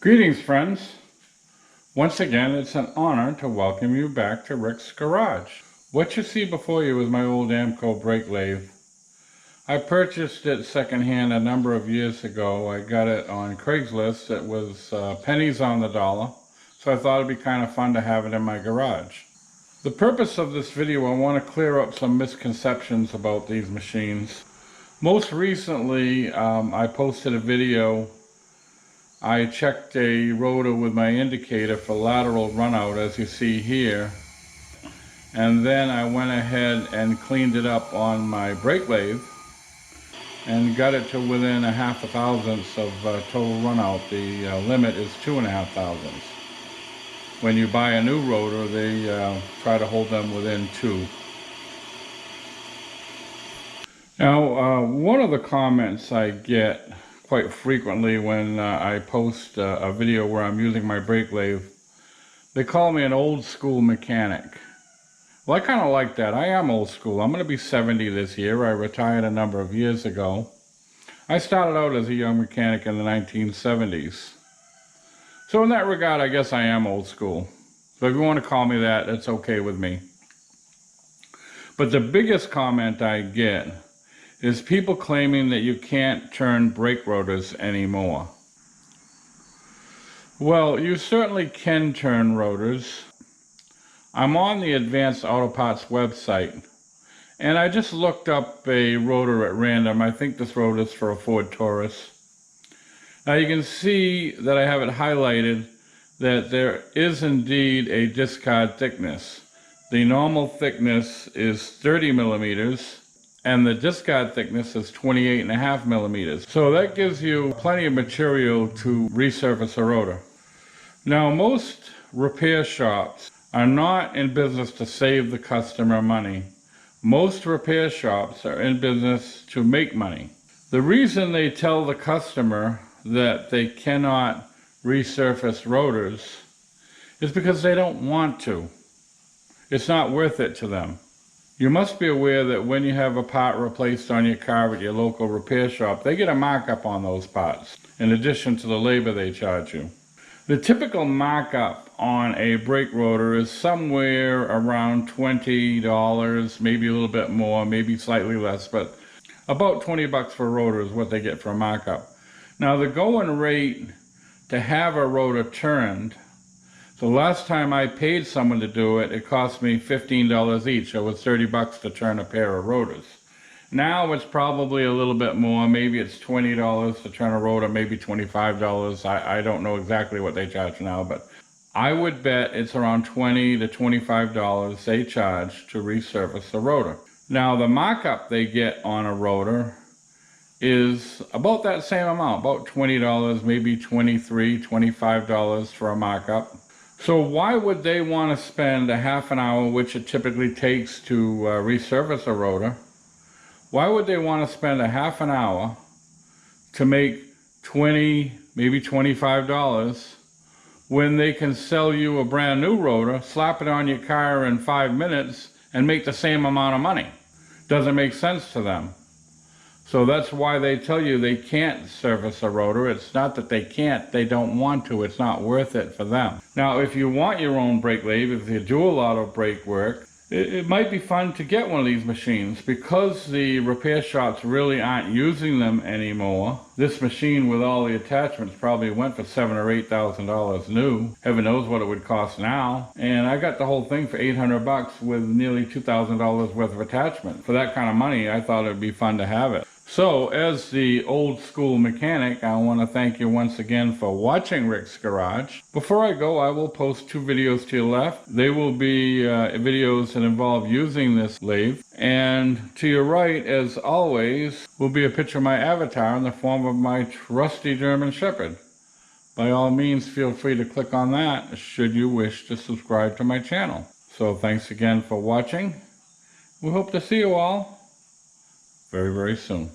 Greetings, friends. Once again, it's an honor to welcome you back to Rick's Garage. What you see before you is my old Amco brake lathe. I purchased it secondhand a number of years ago. I got it on Craigslist. It was pennies on the dollar, so I thought it'd be kind of fun to have it in my garage. The purpose of this video, I want to clear up some misconceptions about these machines. Most recently, I posted a video. I checked a rotor with my indicator for lateral runout, as you see here, and then I went ahead and cleaned it up on my brake lathe and got it to within a half a thousandths of total runout. The limit is 2.5 thousandths. When you buy a new rotor, they try to hold them within 2. Now, one of the comments I get quite frequently when I post a video where I'm using my brake lathe, they call me an old school mechanic. Well, I kind of like that. I am old school. I'm going to be 70 this year. I retired a number of years ago. I started out as a young mechanic in the 1970s. So in that regard, I guess I am old school. So if you want to call me that, it's okay with me. But the biggest comment I get is people claiming that you can't turn brake rotors anymore. Well, you certainly can turn rotors. I'm on the Advanced Auto Parts website, and I just looked up a rotor at random. I think this rotor is for a Ford Taurus. Now you can see that I have it highlighted that there is indeed a discard thickness. The normal thickness is 30 millimeters, and the discard thickness is 28.5 millimeters. So that gives you plenty of material to resurface a rotor. Now, most repair shops are not in business to save the customer money. Most repair shops are in business to make money. The reason they tell the customer that they cannot resurface rotors is because they don't want to. It's not worth it to them. You must be aware that when you have a part replaced on your car at your local repair shop, they get a markup on those parts, in addition to the labor they charge you. The typical markup on a brake rotor is somewhere around $20, maybe a little bit more, maybe slightly less, but about 20 bucks for a rotor is what they get for a markup. Now, the going rate to have a rotor turned, the last time I paid someone to do it, it cost me $15 each. It was 30 bucks to turn a pair of rotors. Now it's probably a little bit more. Maybe it's $20 to turn a rotor, maybe $25. I don't know exactly what they charge now, but I would bet it's around $20 to $25 they charge to resurface a rotor. Now the markup they get on a rotor is about that same amount, about $20, maybe $23, $25 for a markup. So why would they want to spend a half an hour, which it typically takes to resurface a rotor? Why would they want to spend a half an hour to make $20, maybe $25, when they can sell you a brand new rotor, slap it on your car in 5 minutes, and make the same amount of money? Doesn't make sense to them. So that's why they tell you they can't service a rotor. It's not that they can't, they don't want to. It's not worth it for them. Now, if you want your own brake lathe, if you do a lot of brake work, it might be fun to get one of these machines. Because the repair shops really aren't using them anymore, this machine with all the attachments probably went for $7,000 or $8,000 new. Heaven knows what it would cost now. And I got the whole thing for 800 bucks with nearly $2,000 worth of attachment. For that kind of money, I thought it'd be fun to have it. So, as the old school mechanic, I want to thank you once again for watching Rick's Garage. Before I go, I will post 2 videos to your left. They will be videos that involve using this lathe. And to your right, as always, will be a picture of my avatar in the form of my trusty German Shepherd. By all means, feel free to click on that should you wish to subscribe to my channel. So, thanks again for watching. We hope to see you all very, very soon.